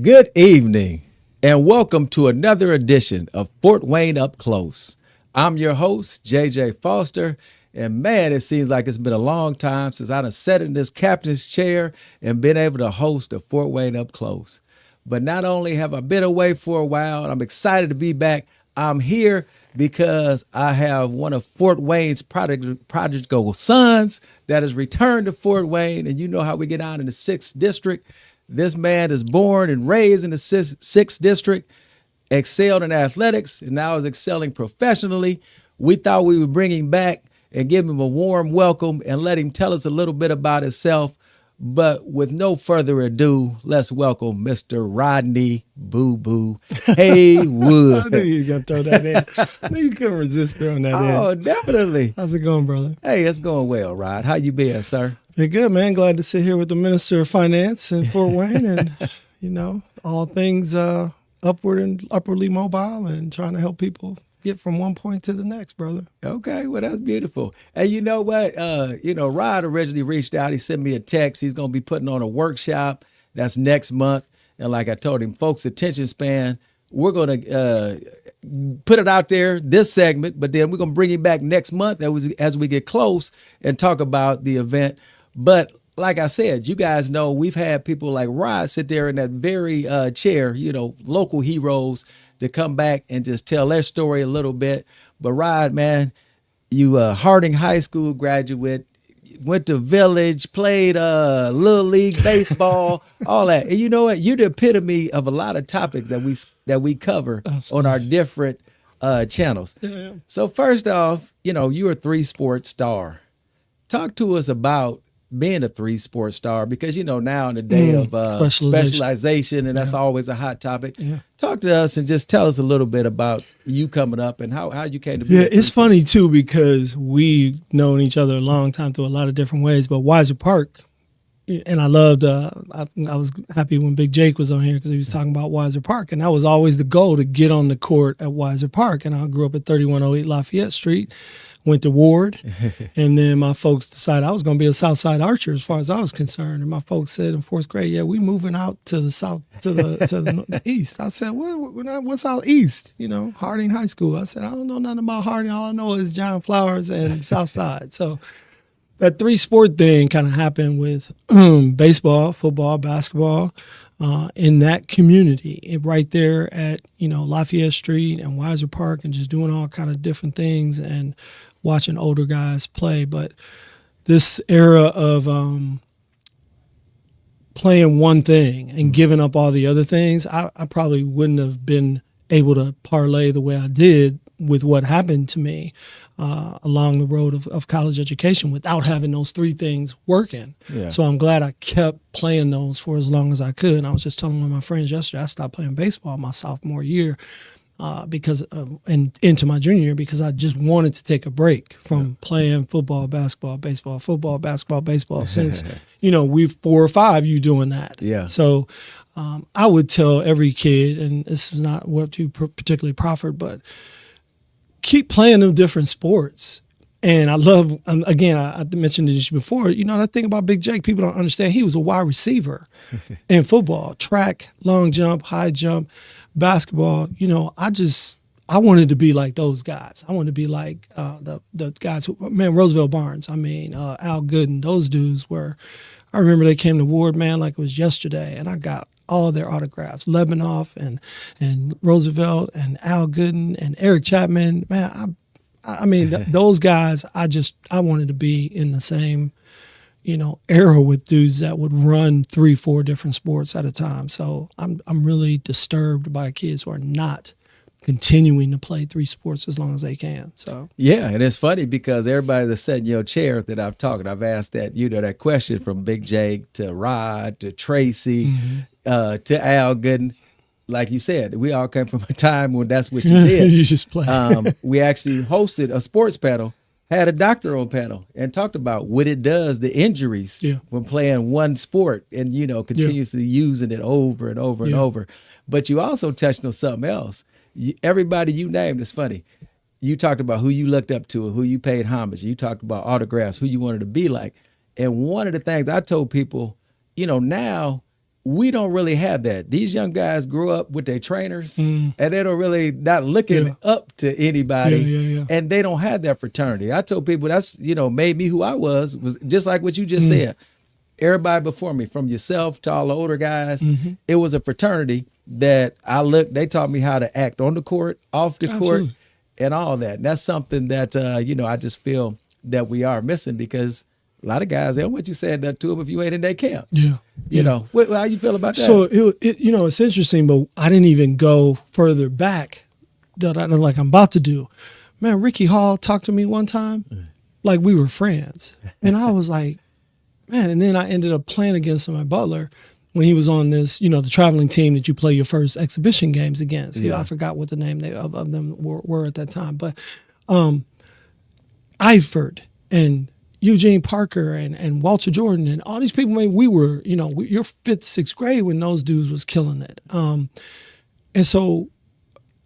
Good evening, and welcome to another edition of Fort Wayne Up Close. I'm your host, JJ Foster, and man, it seems like it's been a long time since I done sat in this captain's chair and been able to host a Fort Wayne Up Close. But not only have I been away for a while, I'm excited to be back. I'm here because I have one of Fort Wayne's prodigal sons that has returned to Fort Wayne, and you know how we get out in the 6th District. This man is born and raised in the 6th District, excelled in athletics, and now is excelling professionally. We thought we would bring him back and give him a warm welcome and let him tell us a little bit about himself. But with no further ado, let's welcome Mr. Rodney Boo Boo Haywood. I knew you were going to throw that in. I knew you couldn't resist throwing that in. Oh, definitely. How's it going, brother? Hey, it's going well, Rod. How you been, sir? You're good, man. Glad to sit here with the Minister of Finance in Fort Wayne and, all things upwardly mobile and trying to help people get from one point to the next, brother. Okay, well, that's beautiful. And you know what? Rod originally reached out. He sent me a text. He's going to be putting on a workshop. That's next month. And like I told him, folks' attention span, we're going to put it out there, this segment, but then we're going to bring him back next month as we get close and talk about the event. But like I said, you guys know we've had people like Rod sit there in that very chair, local heroes to come back and just tell their story a little bit. But Rod, man, you Harding High School graduate, went to Village, played Little League baseball, all that. And you know what? You're the epitome of a lot of topics that we cover on our different channels. Yeah. So first off, you're a 3-sport star. Talk to us about being a 3-sport star, because now in the day of specialization, and that's always a hot topic. Yeah. Talk to us and just tell us a little bit about you coming up and how you came to be. Yeah, it's funny too, because we've known each other a long time through a lot of different ways. But Weiser Park, and I loved. I was happy when Big Jake was on here because he was talking about Weiser Park, and that was always the goal, to get on the court at Weiser Park. And I grew up at 3108 Lafayette Street. Went to Ward, and then my folks decided I was going to be a Southside Archer as far as I was concerned. And my folks said in 4th grade, "Yeah, we moving out to the south, to the east." I said, "What's out east? Harding High School." I said, "I don't know nothing about Harding. All I know is John Flowers and Southside." So that 3-sport thing kind of happened with baseball, football, basketball. In that community, right there at Lafayette Street and Weiser Park, and just doing all kind of different things and watching older guys play. But this era of playing one thing and giving up all the other things, I probably wouldn't have been able to parlay the way I did with what happened to me along the road of college education without having those 3 things working. Yeah. So I'm glad I kept playing those for as long as I could. And I was just telling one of my friends yesterday, I stopped playing baseball my sophomore year and into my junior year, because I just wanted to take a break from playing football, basketball, baseball, football, basketball, baseball, since, we've 4 or 5 you doing that. Yeah. So I would tell every kid, and this is not what you particularly proffered, but keep playing them different sports. And I love, again, I mentioned this before, that thing about Big Jake, people don't understand. He was a wide receiver in football, track, long jump, high jump, basketball. I wanted to be like those guys. I wanted to be like the guys Roosevelt Barnes, Al Gooden, those dudes were, I remember they came to Ward, man, like it was yesterday, and I got all of their autographs, Lebanoff and Roosevelt and Al Gooden and Eric Chapman. Man, those guys, I wanted to be in the same, era with dudes that would run 3, 4 different sports at a time. So I'm really disturbed by kids who are not continuing to play 3 sports as long as they can. So yeah, and it's funny because everybody that's sat in your chair that I've asked that that question from Big Jake to Rod to Tracy to Al Gooden. Like you said, we all came from a time when that's what you did. You just play. We actually hosted a sports panel, had a doctor on panel, and talked about what it does, the injuries when playing one sport and, continuously using it over and over and over. But you also touched on something else. Everybody you named, it's funny. You talked about who you looked up to and who you paid homage. You talked about autographs, who you wanted to be like. And one of the things I told people, now we don't really have that. These young guys grew up with their trainers and they don't really not looking up to anybody and they don't have that fraternity. I told people that's, made me who I was just like what you just said. Everybody before me, from yourself to all the older guys, it was a fraternity that they taught me how to act on the court, off the court, and all that. And that's something that, I just feel that we are missing because a lot of guys, they don't want you saying that to them if you ain't in their camp. How you feel about that? So, it's interesting, but I didn't even go further back that like I'm about to do. Man, Ricky Hall talked to me one time like we were friends. And I was like, man, and then I ended up playing against my Butler when he was on this, the traveling team that you play your first exhibition games against. I forgot what the name of them were at that time. But Eifert and Eugene Parker and Walter Jordan and all these people, we were, you're 5th, 6th grade when those dudes was killing it. And so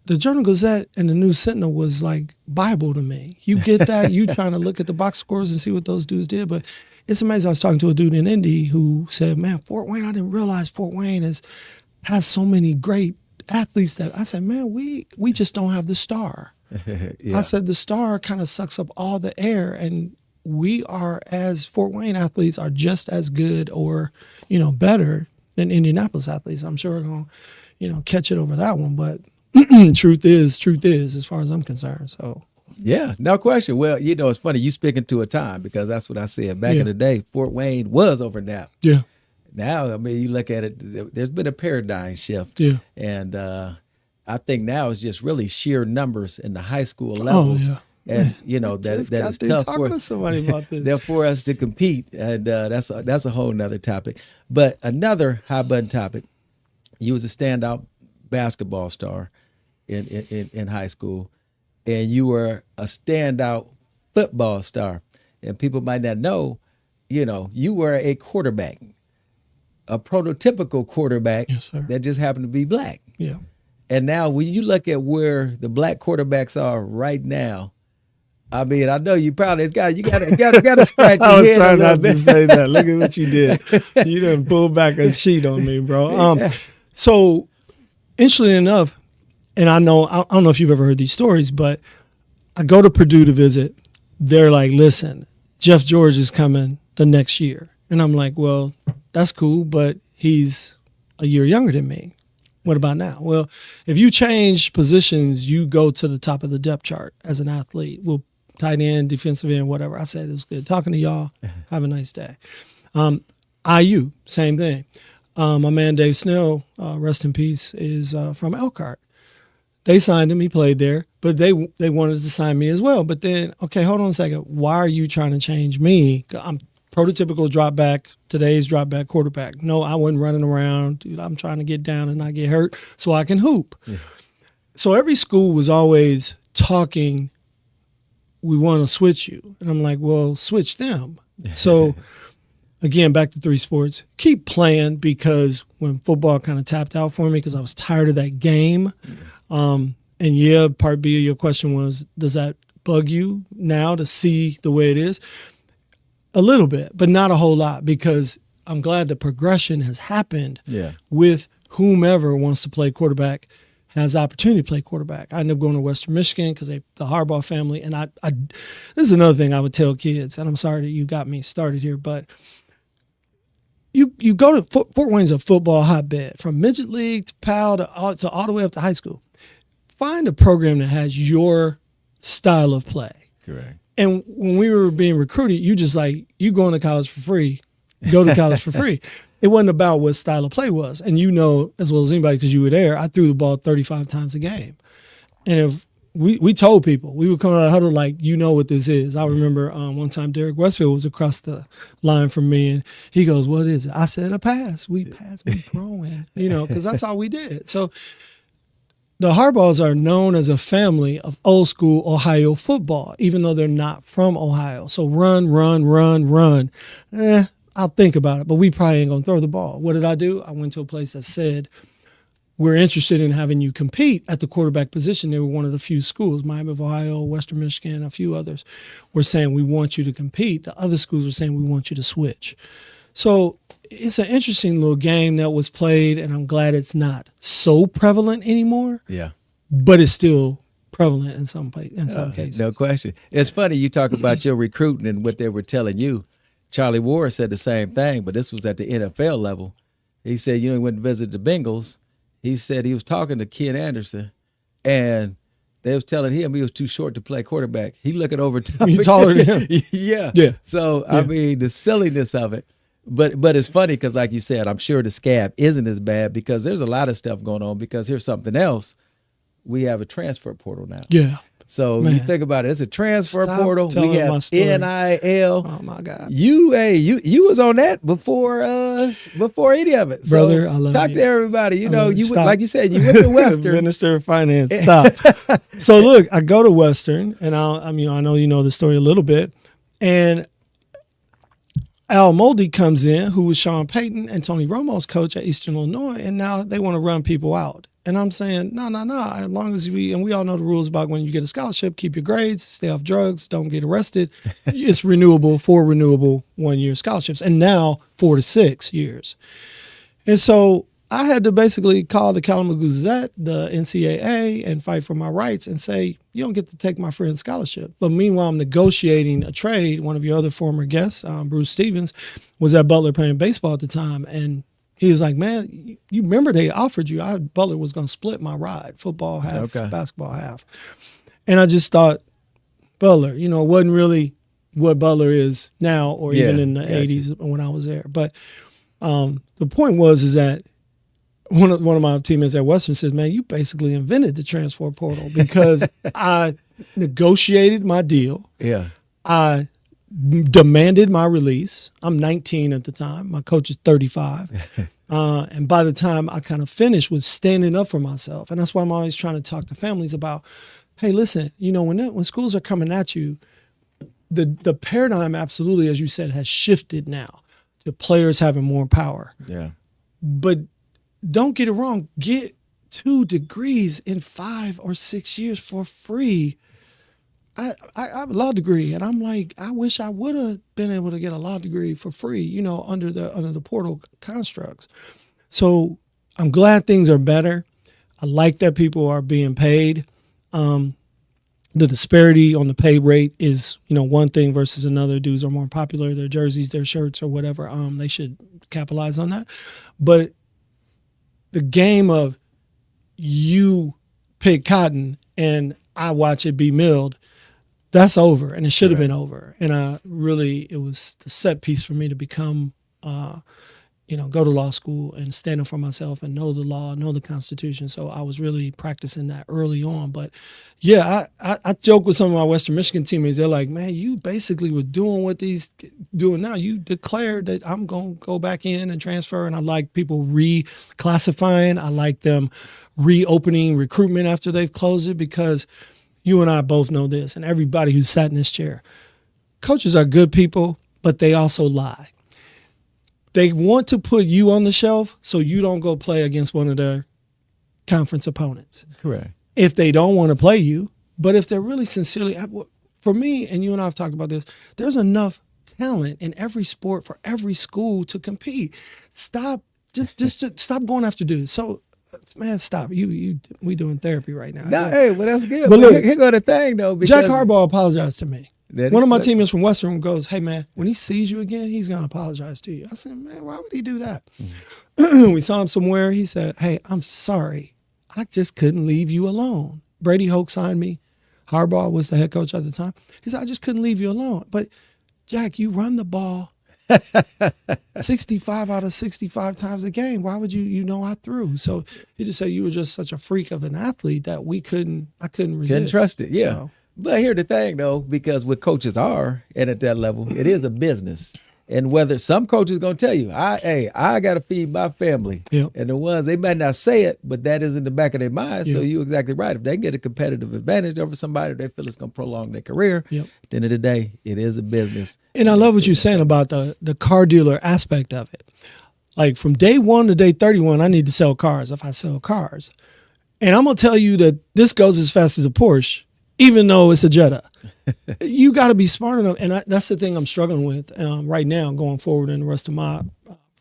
the Journal-Gazette and the News Sentinel was like Bible to me. You get that, you trying to look at the box scores and see what those dudes did. But it's amazing. I was talking to a dude in Indy who said, man, Fort Wayne, I didn't realize Fort Wayne has so many great athletes that I said, man, we just don't have the star. I said, the star kind of sucks up all the air, and we are, as Fort Wayne athletes, are just as good or, better than Indianapolis athletes. I'm sure we're going to, catch it over that one. But truth is, as far as I'm concerned. So. Yeah, no question. Well, it's funny. You speaking to a time because that's what I said. Back in the day, Fort Wayne was overnapped. Yeah. Now, you look at it, there's been a paradigm shift. Yeah. And I think now it's just really sheer numbers in the high school levels. Oh, yeah. And that is tough to somebody about this. for us to compete, and that's a whole nother topic. But another hot button topic: you was a standout basketball star in high school, and you were a standout football star. And people might not know, you were a quarterback, a prototypical quarterback that just happened to be black. Yeah. And now when you look at where the black quarterbacks are right now. I know you probably got to scratch your head. I was trying not bit. to say that. Look at what you did. You done pulled back a sheet on me, bro. So, interestingly enough, and I don't know if you've ever heard these stories, but I go to Purdue to visit. They're like, listen, Jeff George is coming the next year. And I'm like, well, that's cool, but he's a year younger than me. What about now? Well, if you change positions, you go to the top of the depth chart as an athlete. We'll tight end, defensive end, whatever. I said it was good talking to y'all. Have a nice day. IU, same thing. My man Dave Snell, rest in peace, is from Elkhart. They signed him. He played there, but they wanted to sign me as well. But then, okay, hold on a second. Why are you trying to change me? I'm prototypical drop back, today's drop back quarterback. No, I wasn't running around. Dude, I'm trying to get down and not get hurt so I can hoop. Yeah. So every school was always talking, we want to switch you. And I'm like, well, switch them. So again, back to 3 sports. Keep playing, because when football kind of tapped out for me because I was tired of that game. And part B of your question was, does that bug you now to see the way it is? A little bit, but not a whole lot, because I'm glad the progression has happened with whomever wants to play quarterback has the opportunity to play quarterback. I ended up going to Western Michigan because the Harbaugh family, and I this is another thing I would tell kids, and I'm sorry that you got me started here, but you go to Fort Wayne's a football hotbed, from midget league to PAL to all the way up to high school. Find a program that has your style of play. Correct. And when we were being recruited, you just like, you going to college for free, go to college for free. It wasn't about what style of play was. And you know as well as anybody, because you were there, I threw the ball 35 times a game. And if we told people, we would come out of the huddle like, you know what this is. I remember one time Derek Westfield was across the line from me, and he goes, what is it? I said, a pass. We pass, we throwing, because that's all we did. So the Harbaughs are known as a family of old school Ohio football, even though they're not from Ohio. So run. I'll think about it, but we probably ain't going to throw the ball. What did I do? I went to a place that said, we're interested in having you compete at the quarterback position. They were one of the few schools, Miami of Ohio, Western Michigan, a few others, were saying, we want you to compete. The other schools were saying, we want you to switch. So it's an interesting little game that was played, and I'm glad it's not so prevalent anymore. Yeah. But it's still prevalent in some cases. No question. It's funny you talk about your recruiting and what they were telling you. Charlie Ward said the same thing, but this was at the NFL level. He said, he went to visit the Bengals. He said he was talking to Ken Anderson, and they was telling him he was too short to play quarterback. He looking over top. He's taller than him. Yeah. Yeah. So, I mean, the silliness of it. But it's funny because, like you said, I'm sure the scab isn't as bad because there's a lot of stuff going on because here's something else. We have a transfer portal now. Yeah. So Man. you think about it, it's a transfer Stop portal. telling We have my story. NIL. Oh my God. You was on that before any of it. So Brother, I love talk you. to everybody. You I know, love you. you Stop. like you said, you went to Western. Minister of Finance. Stop. So look, I go to Western, and I know you know the story a little bit, and Al Moldy comes in, who was Sean Payton and Tony Romo's coach at Eastern Illinois, and now they want to run people out. And I'm saying, no. As long as we all know the rules about when you get a scholarship, keep your grades, stay off drugs, don't get arrested. It's renewable, 1 year scholarships, and now 4 to 6 years. And so I had to basically call the Kalamazoo Gazette, the NCAA, and fight for my rights and say, you don't get to take my friend's scholarship. But meanwhile, I'm negotiating a trade. One of your other former guests, Bruce Stevens, was at Butler playing baseball at the time, and he was like, man, you remember they offered you. Butler was going to split my ride, football half, basketball half. And I just thought, Butler, it wasn't really what Butler is now or even in the 80s when I was there. But the point is that one of my teammates at Western said, man, you basically invented the transfer portal because I negotiated my deal. Yeah. I demanded my release. I'm 19 at the time. My coach is 35. And by the time I kind of finished with standing up for myself, and that's why I'm always trying to talk to families about, hey, listen, when schools are coming at you, the paradigm absolutely, as you said, has shifted now to players having more power. Yeah. But don't get it wrong. Get 2 degrees in 5 or 6 years for free. I have a law degree, and I'm like, I wish I would have been able to get a law degree for free, under the portal constructs. So I'm glad things are better. I like that people are being paid. The disparity on the pay rate is, one thing versus another. Dudes are more popular, their jerseys, their shirts, or whatever. They should capitalize on that. But the game of you pick cotton and I watch it be milled, that's over, and it should have been over. And it was the set piece for me to become, go to law school and stand up for myself and know the law, know the Constitution. So I was really practicing that early on. But yeah, I joke with some of my Western Michigan teammates. They're like, man, you basically were doing what these doing now. You declared that I'm going to go back in and transfer. And I like people reclassifying. I like them reopening recruitment after they've closed it, because you and I both know this, and everybody who's sat in this chair. Coaches are good people, but they also lie. They want to put you on the shelf so you don't go play against one of their conference opponents. Correct. If they don't want to play you, but if they're really sincerely, for me, and you and I have talked about this, there's enough talent in every sport for every school to compete. Stop, just stop going after dudes. So, man, stop. We doing therapy right now. No, hey, well, that's good. But But look, here go the thing, though. Jack Harbaugh apologized to me. Did he? One of my teammates from Western goes, hey, man, when he sees you again, he's going to apologize to you. I said, man, why would he do that? Mm-hmm. We saw him somewhere. He said, hey, I'm sorry. I just couldn't leave you alone. Brady Hoke signed me. Harbaugh was the head coach at the time. He said, I just couldn't leave you alone. But, Jack, you run the ball 65 out of 65 times a game. Why would I threw? So he just said you were just such a freak of an athlete that I couldn't resist. Couldn't trust it, yeah. So, but here's the thing, though, because what coaches are, and at that level, it is a business. And whether some coaches going to tell you, I got to feed my family. Yep. And the ones, they might not say it, but that is in the back of their mind. So Yep. you're exactly right. If they get a competitive advantage over somebody, they feel it's going to prolong their career. Yep. At the end of the day, it is a business. And I love what you're saying about the car dealer aspect of it. Like from day 1 to day 31, I need to sell cars if I sell cars. And I'm going to tell you that this goes as fast as a Porsche. even though it's a Jetta. You got to be smart enough. And that's the thing I'm struggling with right now going forward in the rest of my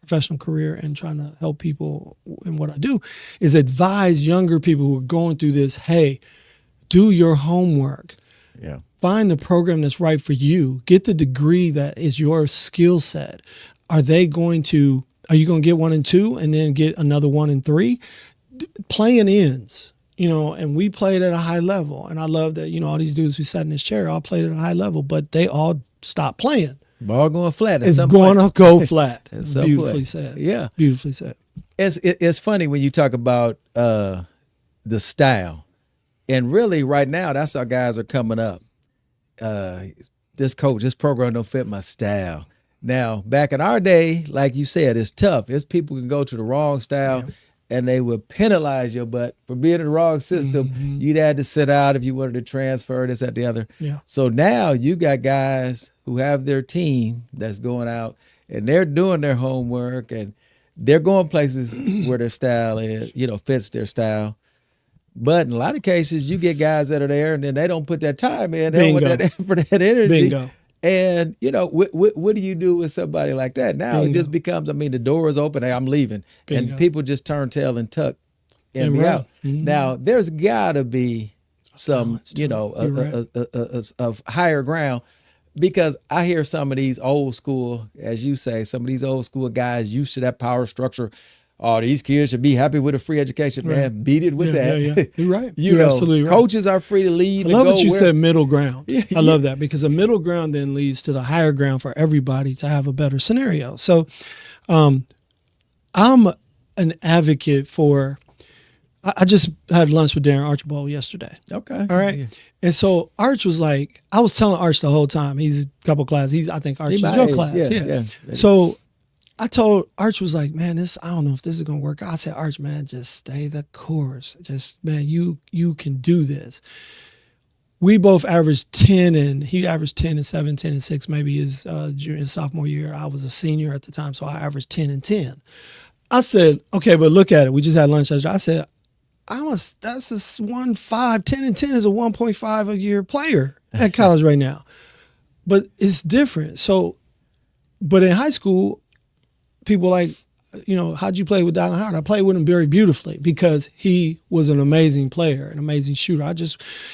professional career and trying to help people in what I do is advise younger people who are going through this, hey, do your homework. Yeah. Find the program that's right for you. Get the degree that is your skill set. Are you going to get 1 and 2 and then get another 1 and 3? Playing ends, and we played at a high level. And I love that, all these dudes who sat in this chair all played at a high level, but they all stopped playing. Ball going flat. It's going to go flat. Beautifully said. Yeah. Beautifully said. It's funny when you talk about the style. And really right now, that's how guys are coming up. This program don't fit my style. Now, back in our day, like you said, it's tough. It's people can go to the wrong style and they would penalize your butt for being in the wrong system. Mm-hmm. You'd had to sit out if you wanted to transfer this, that, the other. Yeah. So now you got guys who have their team that's going out and they're doing their homework and they're going places where their style is, fits their style. But in a lot of cases, you get guys that are there and then they don't put that time in. They don't put that effort, that energy. Bingo. And, what do you do with somebody like that? Now It just becomes, the door is open. Hey, I'm leaving. Bingo. And people just turn tail and tuck and be out. Mm-hmm. Now, there's got to be some, of higher ground because I hear some of these old school, as you say, some of these old school guys used to that power structure. Oh, these kids should be happy with a free education, man. Right. Beat it with that. Yeah. You're right. You're absolutely right. Coaches are free to lead. I love that you said middle ground. I love that because a middle ground then leads to the higher ground for everybody to have a better scenario. So I'm an advocate for I just had lunch with Darren Archibald yesterday. Okay. All right. Yeah. And so Arch was like, I was telling Arch the whole time. He's a couple classes. I think Arch is your class. Yeah. So I told Arch was like, man, I don't know if this is going to work. I said, Arch, man, just stay the course. Just, man, you can do this. We both averaged 10 and he averaged 10 and 7, 10 and 6, maybe his sophomore year. I was a senior at the time, so I averaged 10 and 10. I said, okay, but look at it. We just had lunch. I said, that's a 1.5, 10 and 10 is a 1.5 a year player at college right now. But it's different. So, but in high school, people like, how'd you play with Donald Howard? I played with him very beautifully because he was an amazing player, an amazing shooter.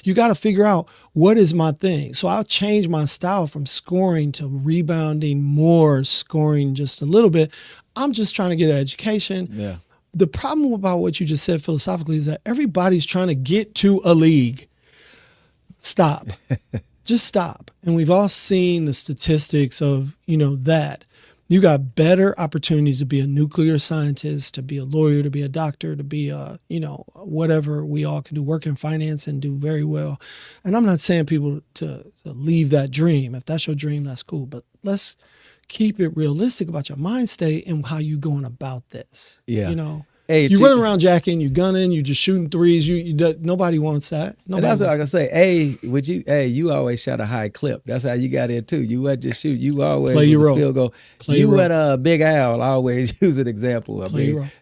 You got to figure out what is my thing. So I'll change my style from scoring to rebounding more, scoring just a little bit. I'm just trying to get an education. Yeah. The problem about what you just said philosophically is that everybody's trying to get to a league. Stop. Just stop. And we've all seen the statistics of, that. You got better opportunities to be a nuclear scientist, to be a lawyer, to be a doctor, to be whatever we all can do, work in finance and do very well. And I'm not saying people to leave that dream. If that's your dream, that's cool. But let's keep it realistic about your mind state and how you going about this. Yeah. Hey, you run around jacking, you gunning, you just shooting threes. Nobody wants that. Nobody that's what I was gonna say. You always shot a high clip. That's how you got in too. You wasn't just shoot. You always play your role. Field goal. You and Big Al always use an example.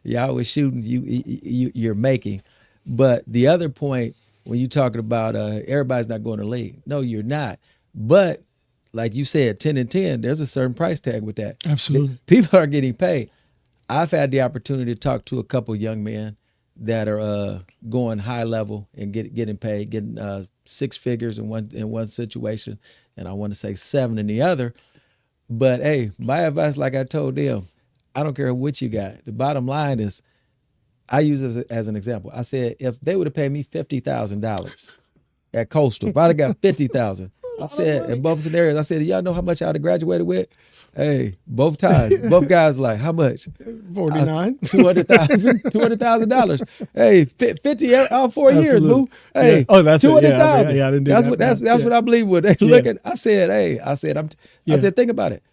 You're always shooting. You're making. But the other point when you're talking about everybody's not going to league. No, you're not. But like you said, 10 and 10. There's a certain price tag with that. Absolutely. People are getting paid. I've had the opportunity to talk to a couple young men that are going high level and getting paid, getting 6 figures in one situation, and I want to say 7 in the other. But hey, my advice, like I told them, I don't care what you got. The bottom line is, I use it as an example. I said if they would have paid me $50,000 at Coastal, if I'd have got $50,000, I said in both scenarios, I said, y'all know how much I'd have graduated with? Hey, both times, both guys like, how much? 49, $200,000. Hey, 50 all 4 years, boo. Hey, yeah. Oh, that's 200,000. Yeah, I didn't do that's what I believe with. They look at. I said, think about it.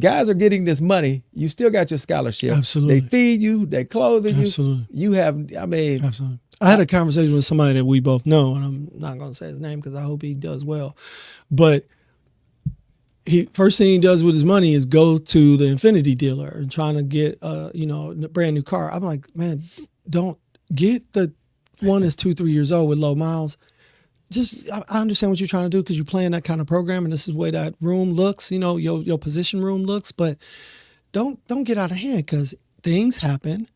Guys are getting this money. You still got your scholarship. Absolutely. They feed you. They clothing you. Absolutely. You have. Absolutely. I had a conversation with somebody that we both know, and I'm not going to say his name because I hope he does well, but. First thing he does with his money is go to the Infinity dealer and trying to get a brand new car. I'm like, man, don't get the one that's 2-3 years old with low miles. I understand what you're trying to do because you're playing that kind of program, and this is the way that room looks. Your position room looks, but don't get out of hand because things happen.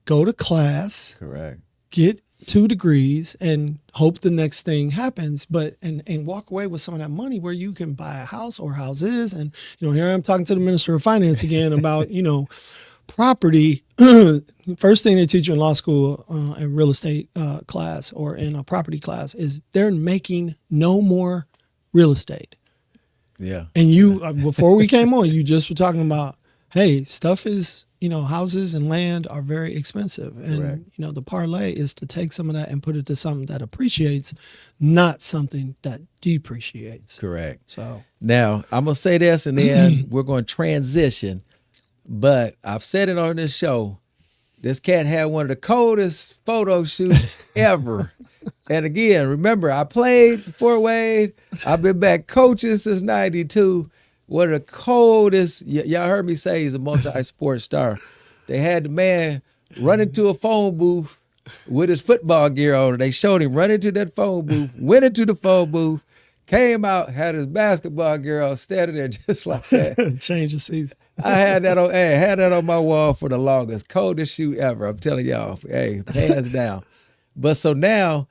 Go to class. Correct. Get 2 degrees and hope the next thing happens, but and walk away with some of that money where you can buy a house or houses. And here I'm talking to the Minister of Finance again about property. First thing they teach you in law school in real estate class or in a property class is they're making no more real estate. Yeah. And you before we came on, you just were talking about, hey, stuff is houses and land are very expensive. And, correct. The parlay is to take some of that and put it to something that appreciates, not something that depreciates. Correct. So now I'm going to say this and then we're going to transition. But I've said it on this show. This cat had one of the coldest photo shoots ever. And again, remember, I played Fort Wayne. I've been back coaching since 92. One of the coldest, y'all heard me say he's a multi-sport star. They had the man run into a phone booth with his football gear on. They showed him run into that phone booth, went into the phone booth, came out, had his basketball gear on, standing there just like that. Change the season. I had that on my wall for the longest. Coldest shoot ever. I'm telling y'all. Hey, hands down. But so now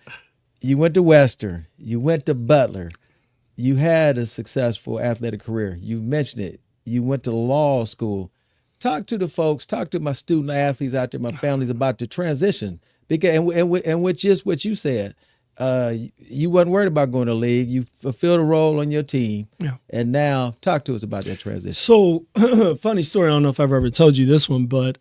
you went to Western, you went to Butler. You had a successful athletic career. You've mentioned it. You went to law school. Talk to the folks, talk to my student athletes out there, my families about the transition. Because and which is what you said. You wasn't worried about going to the league. You fulfilled a role on your team. Yeah. And now talk to us about that transition. So, funny story. I don't know if I've ever told you this one, but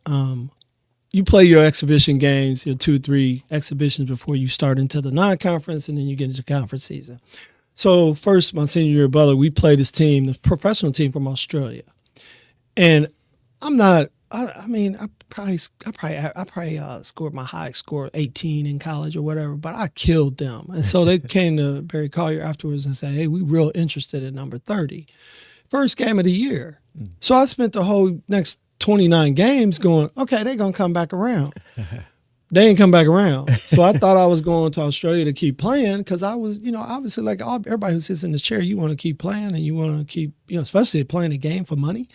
you play your exhibition games, your 2-3 exhibitions before you start into the non-conference, and then you get into conference season. So first, my senior year at Butler, we played this team, the professional team from Australia. And I probably scored my highest score 18 in college or whatever, but I killed them. And so they came to Barry Collier afterwards and said, hey, we real interested in number 30. First game of the year. So I spent the whole next 29 games going, okay, they're going to come back around. They ain't come back around. So I thought I was going to Australia to keep playing because I was, obviously like everybody who sits in this chair, you want to keep playing and you want to keep, especially playing a game for money.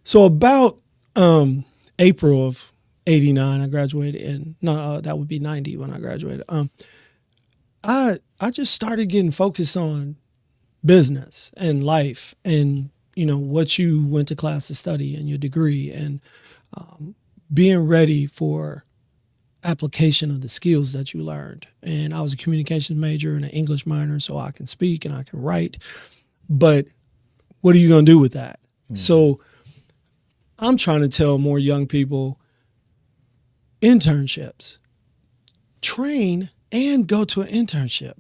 So about April of 89, I graduated that would be 90 when I graduated. I just started getting focused on business and life and, what you went to class to study and your degree and being ready for application of the skills that you learned. And I was a communications major and an English minor, so I can speak and I can write. But what are you going to do with that? Mm-hmm. So I'm trying to tell more young people internships. Train and go to an internship.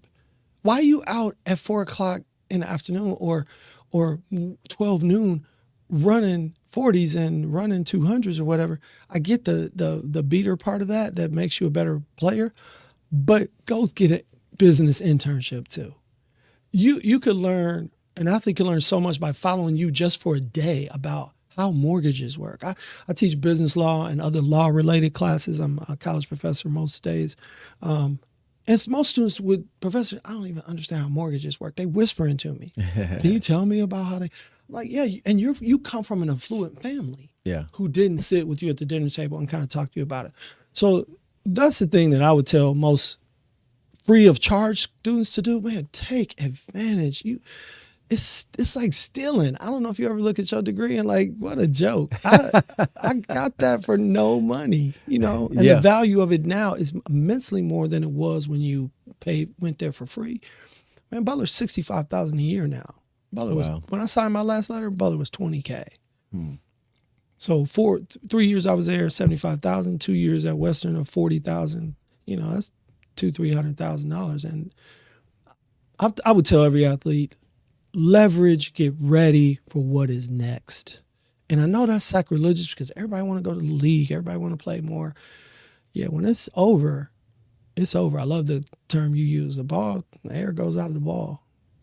Why are you out at 4 o'clock in the afternoon or 12 noon running 40s and running 200s or whatever? I get the beater part of that makes you a better player, but go get a business internship too. You could learn, an athlete can learn so much by following you just for a day about how mortgages work. I teach business law and other law-related classes. I'm a college professor most days. And most students would, professor, I don't even understand how mortgages work. They whispering to me. Can you tell me about how they, like, yeah, and you come from an affluent family who didn't sit with you at the dinner table and kind of talk to you about it. So that's the thing that I would tell most free of charge students to do. Man, take advantage. It's like stealing. I don't know if you ever look at your degree and like, what a joke. I got that for no money, and the value of it now is immensely more than it was when you went there for free. Man, Butler's $65,000 a year now. Butler was, when I signed my last letter, Butler was $20K. So 3 years I was there, $75,000. 2 years at Western of $40,000. That's $200,000-$300,000. And I would tell every athlete, leverage, get ready for what is next. And I know that's sacrilegious because everybody want to go to the league. Everybody want to play more. Yeah, when it's over, it's over. I love the term you use. The air goes out of the ball.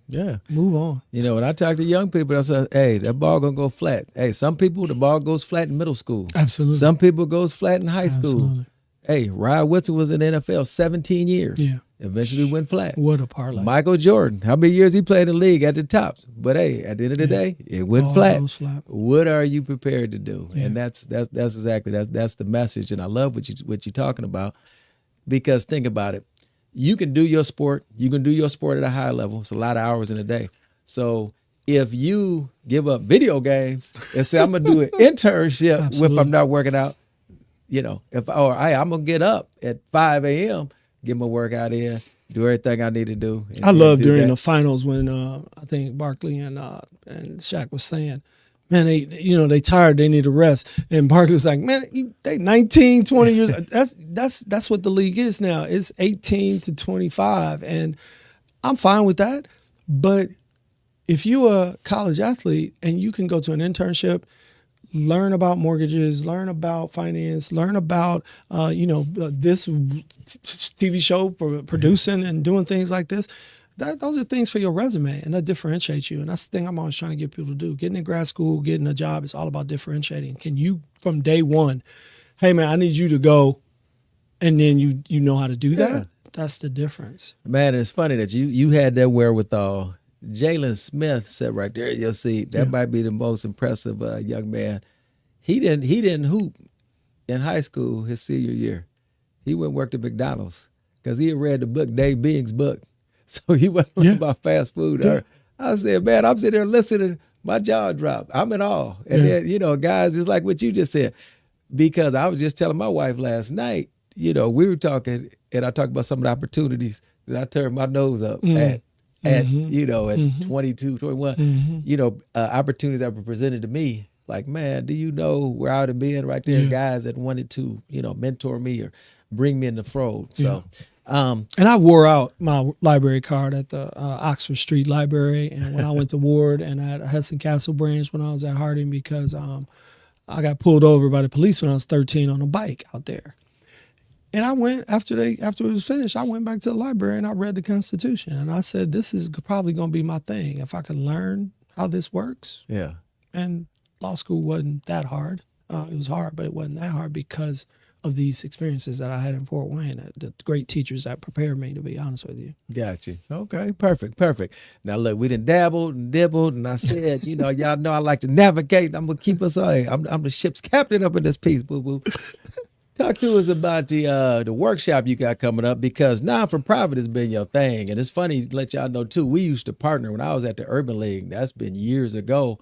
Yeah. Move on. When I talk to young people, I say, hey, that ball going to go flat. Hey, some people, the ball goes flat in middle school. Absolutely. Some people goes flat in high school. Hey, Rod Woodson was in the NFL 17 years. Yeah. Eventually went flat. What a parlay. Michael Jordan, how many years he played in the league at the tops? But hey, at the end of the day, it went All flat. goes flat. What are you prepared to do? Yeah. And that's exactly that's the message. And I love what you're talking about, because think about it. You can do your sport. You can do your sport at a high level. It's a lot of hours in a day. So if you give up video games and say, I'm going to do an internship if I'm not working out, I'm going to get up at 5 a.m., get my workout in, do everything I need to do. I love during the finals when I think Barkley and Shaq was saying, man, they tired, they need a rest. And Barkley was like, man, they 19, 20 years. That's what the league is now. It's 18 to 25. And I'm fine with that. But if you're a college athlete and you can go to an internship, learn about mortgages, learn about finance, learn about, this TV show for producing and doing things like this, those are things for your resume, and that differentiates you. And that's the thing I'm always trying to get people to do. Getting in grad school, getting a job, it's all about differentiating. Can you, from day one, hey, man, I need you to go, and then you know how to do that? Yeah. That's the difference. Man, it's funny that you had that wherewithal. Jalen Smith said right there in your seat, that might be the most impressive young man. He didn't hoop in high school his senior year. He went and worked at McDonald's because he had read the book, Dave Bing's book. So he went about fast food. Yeah. I said, man, I'm sitting there listening, my jaw dropped. I'm in awe. And then, guys, just like what you just said, because I was just telling my wife last night, we were talking, and I talked about some of the opportunities that I turned my nose up at. At 22, 21, opportunities that were presented to me, like, man, do you know where I would have been right there? Guys that wanted to, mentor me or bring me in the fold. So, and I wore out my library card at the Oxford Street Library, and when I went to Ward and at Hudson Castle branch when I was at Harding, because I got pulled over by the police when I was 13 on a bike out there. And I went, after it was finished, I went back to the library and I read the Constitution. And I said, this is probably going to be my thing. If I can learn how this works. Yeah. And law school wasn't that hard. It was hard, but it wasn't that hard because of these experiences that I had in Fort Wayne, the great teachers that prepared me, to be honest with you. Got you. Okay, perfect. Now, look, we done dabbled and dibbled, and I said, y'all know I like to navigate. I'm going to keep us on. I'm the ship's captain up in this piece, boo-boo. Talk to us about the workshop you got coming up, because non-for-profit has been your thing. And it's funny to let y'all know, too, we used to partner when I was at the Urban League. That's been years ago.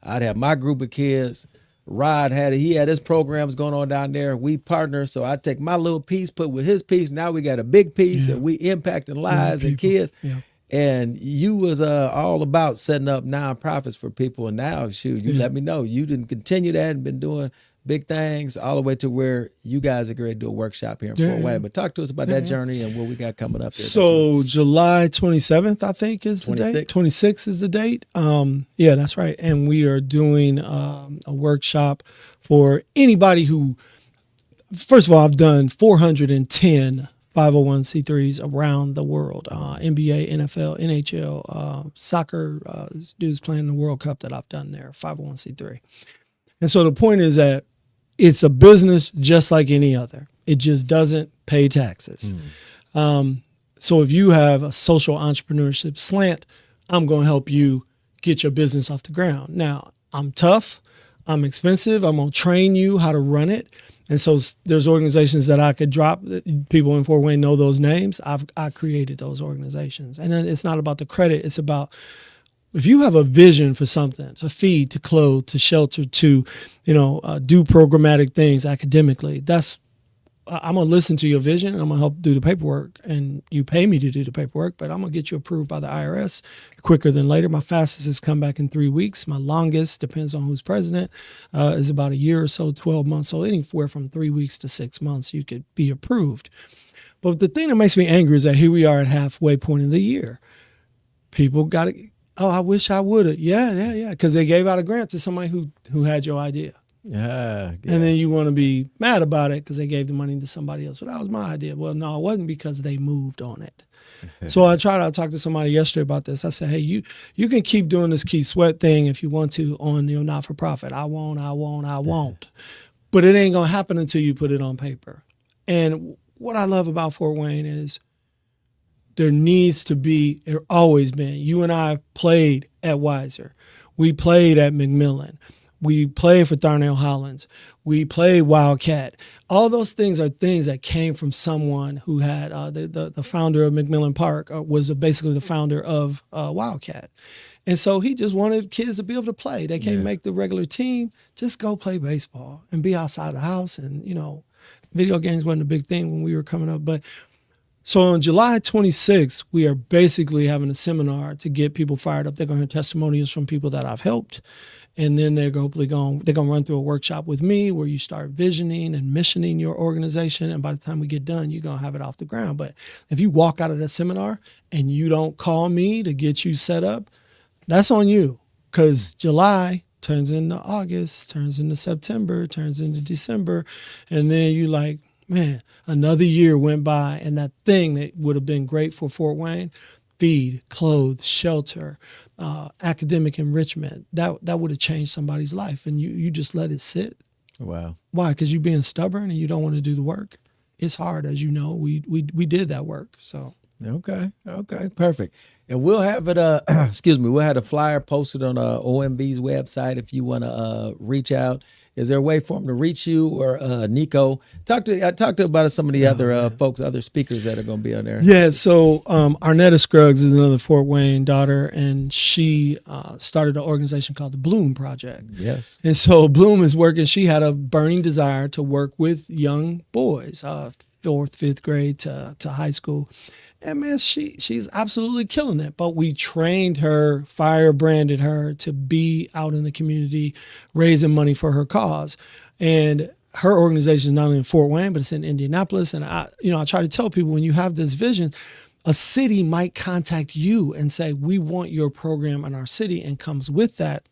I'd have my group of kids. Rod had his programs going on down there. We partner, so I take my little piece, put with his piece. Now we got a big piece, and we impacting lives and kids. Yeah. And you was all about setting up nonprofits for people. And now, shoot, you let me know. You didn't continue that and been doing big things all the way to where you guys are going to do a workshop here in Fort Wayne. But talk to us about that journey and what we got coming up there. So July 27th, I think, is the date. 26th is the date. Yeah, that's right. And we are doing a workshop for anybody who, first of all, I've done 410 501c3s around the world, NBA, NFL, NHL, soccer, dudes playing the World Cup that I've done there, 501c3. And so the point is that it's a business just like any other. It just doesn't pay taxes. So if you have a social entrepreneurship slant, I'm going to help you get your business off the ground. Now, I'm tough. I'm expensive. I'm going to train you how to run it. And so there's organizations that I could drop. People in Fort Wayne know those names. I created those organizations. And then it's not about the credit. It's about, if you have a vision for something, to feed, to clothe, to shelter, to, do programmatic things academically, I'm going to listen to your vision, and I'm going to help do the paperwork. And you pay me to do the paperwork, but I'm going to get you approved by the IRS quicker than later. My fastest has come back in 3 weeks. My longest, depends on who's president, is about a year or so, 12 months. So anywhere from 3 weeks to 6 months, you could be approved. But the thing that makes me angry is that here we are at halfway point of the year. People got to, I wish I would have. Yeah. Because they gave out a grant to somebody who had your idea. Yeah. And then you want to be mad about it because they gave the money to somebody else. Well, that was my idea. Well, no, it wasn't, because they moved on it. So I talked to somebody yesterday about this. I said, hey, you can keep doing this Keith Sweat thing if you want to on your not-for-profit. I won't. But it ain't going to happen until you put it on paper. And what I love about Fort Wayne is there needs to be, there always been. You and I played at Weiser. We played at McMillan. We played for Tharnell Hollins. We played Wildcat. All those things are things that came from someone who had the founder of McMillan Park was basically the founder of Wildcat. And so he just wanted kids to be able to play. They can't make the regular team. Just go play baseball and be outside the house. And, video games wasn't a big thing when we were coming up. But so on July 26th, we are basically having a seminar to get people fired up. They're going to hear testimonials from people that I've helped. And then they're going to run through a workshop with me where you start visioning and missioning your organization. And by the time we get done, you're going to have it off the ground. But if you walk out of that seminar and you don't call me to get you set up, that's on you. Because July turns into August, turns into September, turns into December. And then you like, man, another year went by, and that thing that would have been great for Fort Wayne, feed, clothe, shelter, academic enrichment, that would have changed somebody's life, and you just let it sit. Wow. Why? Because you're being stubborn and you don't want to do the work. It's hard, as you know. We did that work, so. Okay, perfect. And we'll have it, we'll have a flyer posted on OMB's website if you want to reach out. Is there a way for them to reach you or Nico? Talk to about some of the other folks, other speakers that are going to be on there. Yeah, so Arnetta Scruggs is another Fort Wayne daughter, and she started an organization called the Bloom Project. Yes. And so Bloom is working. She had a burning desire to work with young boys, 4th, 5th grade to high school. And man, she's absolutely killing it. But we trained her, firebranded her to be out in the community, raising money for her cause. And her organization is not only in Fort Wayne, but it's in Indianapolis. And I try to tell people, when you have this vision, a city might contact you and say, we want your program in our city, and comes with that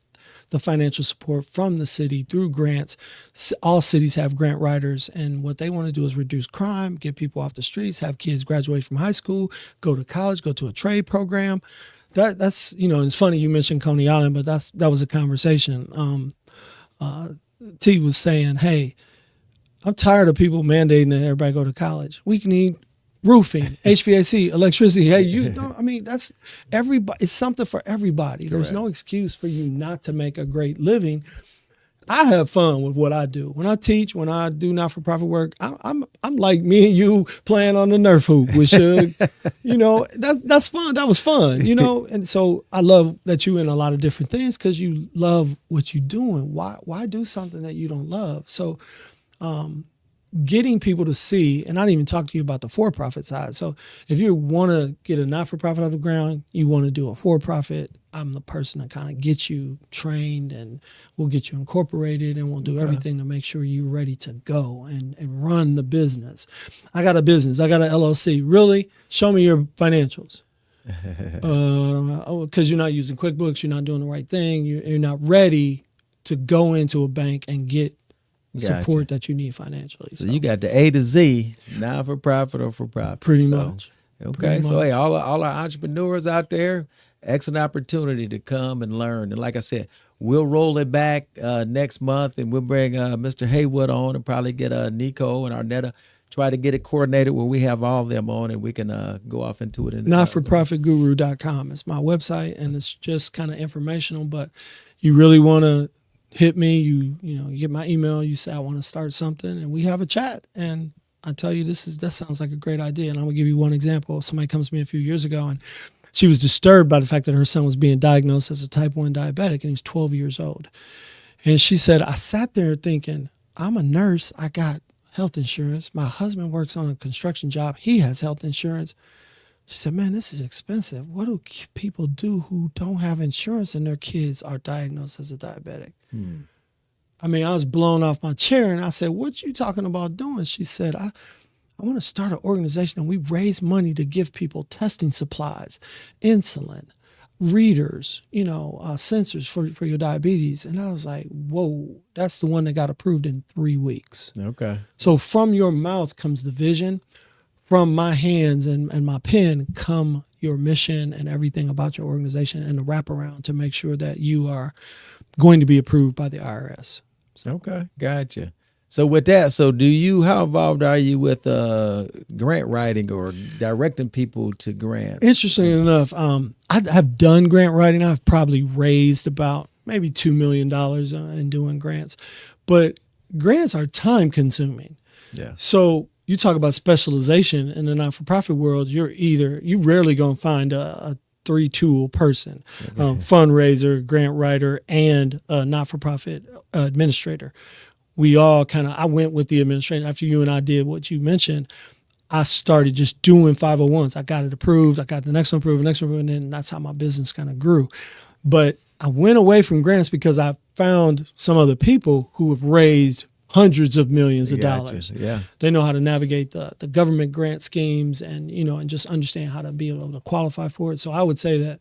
the financial support from the city through grants. All cities have grant writers, and what they want to do is reduce crime, get people off the streets, have kids graduate from high school, go to college, go to a trade program. That's it's funny you mentioned Coney Island, but that was a conversation. T was saying, hey, I'm tired of people mandating that everybody go to college. We can need roofing, HVAC, electricity. Hey, that's everybody. It's something for everybody. Correct. There's no excuse for you not to make a great living. I have fun with what I do. When I teach, when I do not-for-profit work, I'm like me and you playing on the Nerf hoop with Suge. That's fun. That was fun, And so I love that you're in a lot of different things because you love what you're doing. Why do something that you don't love? So, getting people to see, and I didn't even talk to you about the for-profit side. So if you want to get a not-for-profit off the ground, you want to do a for-profit, I'm the person to kind of get you trained, and we'll get you incorporated, and we'll do everything to make sure you're ready to go and run the business. I got a business. I got an LLC. Really? Show me your financials. Because you're not using QuickBooks. You're not doing the right thing. You're not ready to go into a bank and get support that you need financially. So you got the A to Z, not for profit or for profit. Pretty much. Okay. So hey, all our entrepreneurs out there, excellent opportunity to come and learn. And like I said, we'll roll it back next month, and we'll bring Mr. Haywood on, and probably get Nico and Arnetta, try to get it coordinated where we have all of them on, and we can go off into it. Notforprofitguru.com. It's my website, and it's just kind of informational, but you really want to hit me, you get my email, you say I want to start something, and we have a chat, and I tell you that sounds like a great idea. And I'm gonna give you one example. Somebody comes to me a few years ago, and she was disturbed by the fact that her son was being diagnosed as a type 1 diabetic, and he was 12 years old. And she said, I sat there thinking, I'm a nurse, I got health insurance, my husband works on a construction job, he has health insurance. She said, man, this is expensive. What do people do who don't have insurance and their kids are diagnosed as a diabetic? I mean, I was blown off my chair, and I said, what you talking about doing? She said, I want to start an organization, and we raise money to give people testing supplies, insulin, readers, sensors for your diabetes. And I was like, whoa, that's the one that got approved in 3 weeks. Okay. So from your mouth comes the vision. From my hands and my pen come your mission and everything about your organization, and the wraparound to make sure that you are going to be approved by the IRS. So. Okay, gotcha. So with that, how involved are you with grant writing or directing people to grants? Interestingly enough, I've done grant writing. I've probably raised about maybe $2 million in doing grants, but grants are time consuming. Yeah. So you talk about specialization in the not-for-profit world, you rarely going to find a three-tool person, fundraiser, grant writer, and a not-for-profit administrator. I went with the administration after you and I did what you mentioned. I started just doing 501s. I got it approved. I got the next one approved, and then that's how my business kind of grew. But I went away from grants because I found some other people who have raised hundreds of millions of dollars. Yeah. They know how to navigate the government grant schemes and just understand how to be able to qualify for it. So I would say that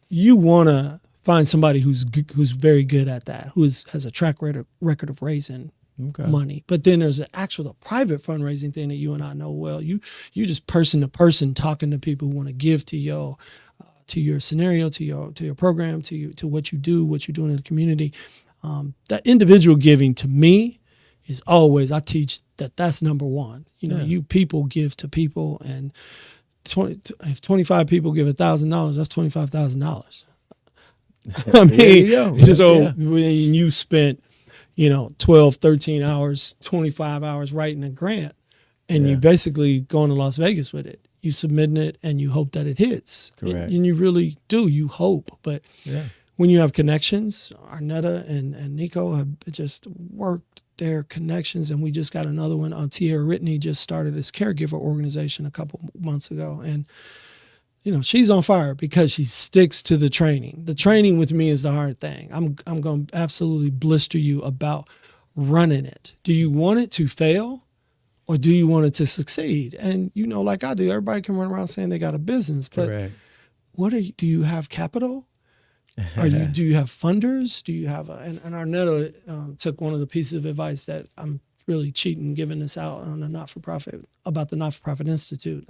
you want to find somebody who's very good at that, has a track record of raising money. But then there's the private fundraising thing that you and I know well. You just person to person talking to people who want to give to your scenario, to your program, to what you do, what you're doing in the community. That individual giving to me is always, I teach that's number one. You people give to people, and if 25 people give $1,000, that's $25,000. I mean, when you spent 12, 13 hours, 25 hours writing a grant, and you basically going to Las Vegas with it. You submitting it and you hope that it hits. Correct. And you really do. You hope. But when you have connections, Arnetta and Nico have just worked their connections, and we just got another one. Tierra Ritney just started this caregiver organization a couple months ago. And, she's on fire because she sticks to the training. The training with me is the hard thing. I'm going to absolutely blister you about running it. Do you want it to fail, or do you want it to succeed? And, like I do, everybody can run around saying they got a business, but do you have capital? Do you have funders? Do you have and Arnetta took one of the pieces of advice that I'm really cheating giving this out on the not-for-profit, about the Not-for-Profit Institute.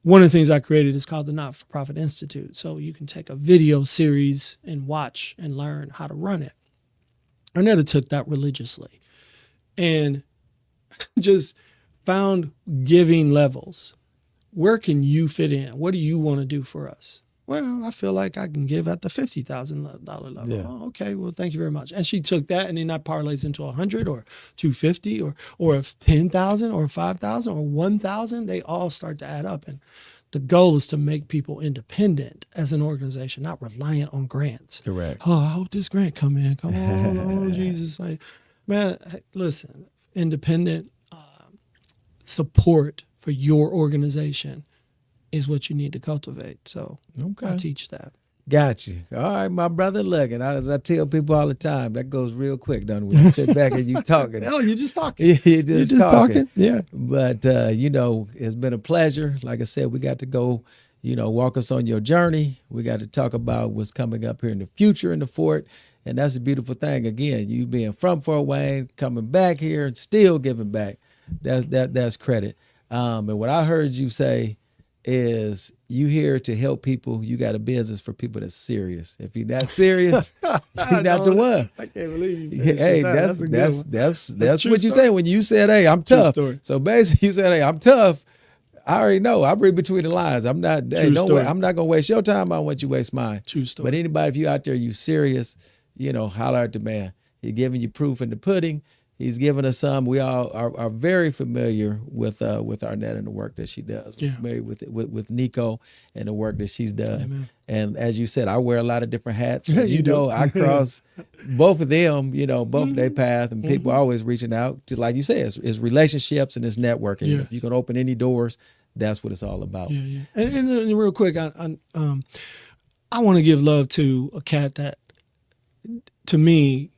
One of the things I created is called the Not-for-Profit Institute. So you can take a video series and watch and learn how to run it. Arnetta took that religiously and just found giving levels. Where can you fit in? What do you want to do for us? Well, I feel like I can give at the $50,000 level. Yeah. Oh, okay. Well, thank you very much. And she took that, and then that parlays into 100 or 250 or 10,000 or 5,000 or 1,000. They all start to add up. And the goal is to make people independent as an organization, not reliant on grants. Correct. Oh, I hope this grant come in. Come on, oh Jesus! Man, listen, independent support for your organization is what you need to cultivate. So I teach that. Got you. All right, my brother. Look, and as I tell people all the time, that goes real quick, don't we? You sit back and you talking. Oh, you're just talking. You're just talking. Yeah. But, it's been a pleasure. Like I said, we got to go, walk us on your journey. We got to talk about what's coming up here in the future in the Fort. And that's a beautiful thing. Again, you being from Fort Wayne, coming back here and still giving back. That's credit. And what I heard you say is you here to help people. You got a business for people that's serious. If you're not serious, you're not the one. I can't believe you. Hey, that's what you say when you said, "Hey, I'm tough." So basically, you said, "Hey, I'm tough." I already know. I read between the lines. I'm not. Hey, no way. I'm not gonna waste your time. I want you to waste mine. True story. But anybody, if you out there, you serious, holler at the man. He's giving you proof in the pudding. He's given us some. We all are very familiar with Arnetta and the work that she does. We're familiar with Nico and the work that she's done. Amen. And as you said, I wear a lot of different hats. And, I cross both of them, both their path. And people are always reaching out to, like you said, it's relationships and it's networking. Yes. If you can open any doors, that's what it's all about. Yeah. And real quick, I want to give love to a cat that, to me,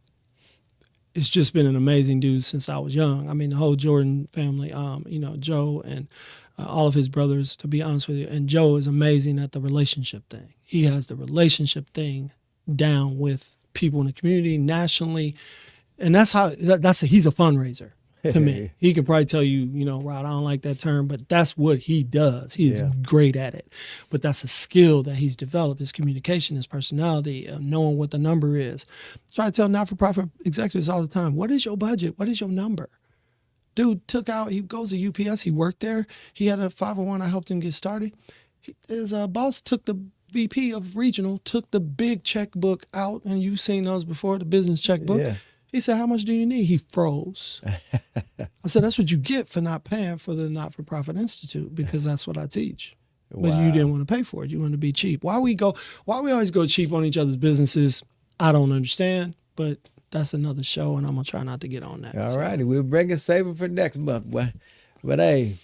it's just been an amazing dude since I was young. I mean, the whole Jordan family, Joe and all of his brothers, to be honest with you. And Joe is amazing at the relationship thing. He has the relationship thing down with people in the community, nationally. And he's a fundraiser. to me. He could probably tell you, Rod, I don't like that term, but that's what he does. He is great at it. But that's a skill that he's developed, his communication, his personality, knowing what the number is. I try to tell not-for-profit executives all the time, what is your budget? What is your number? Dude he goes to UPS, he worked there. He had a 501, I helped him get started. His boss took the VP of regional, took the big checkbook out, and you've seen those before, the business checkbook. Yeah. He said, how much do you need? He froze. I said, that's what you get for not paying for the Not-for-Profit Institute, because that's what I teach. Wow. But you didn't want to pay for it. You wanted to be cheap. Why we always go cheap on each other's businesses, I don't understand, but that's another show, and I'm going to try not to get on that. All righty. We'll bring a saver for next month. But hey,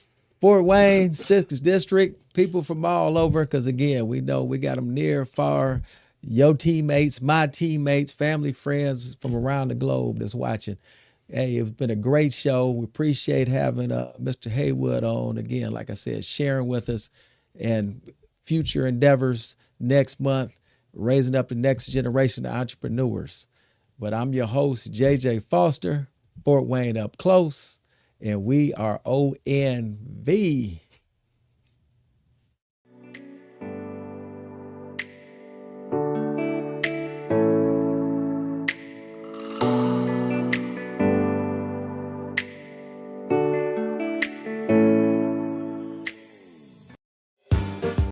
Fort Wayne, 6th District, people from all over, because again, we know we got them near, far, your teammates, my teammates, family, friends from around the globe that's watching. Hey, it's been a great show. We appreciate having Mr. Haywood on, again, like I said, sharing with us and future endeavors next month, raising up the next generation of entrepreneurs. But I'm your host, JJ Foster, Fort Wayne Up Close, and we are ONV.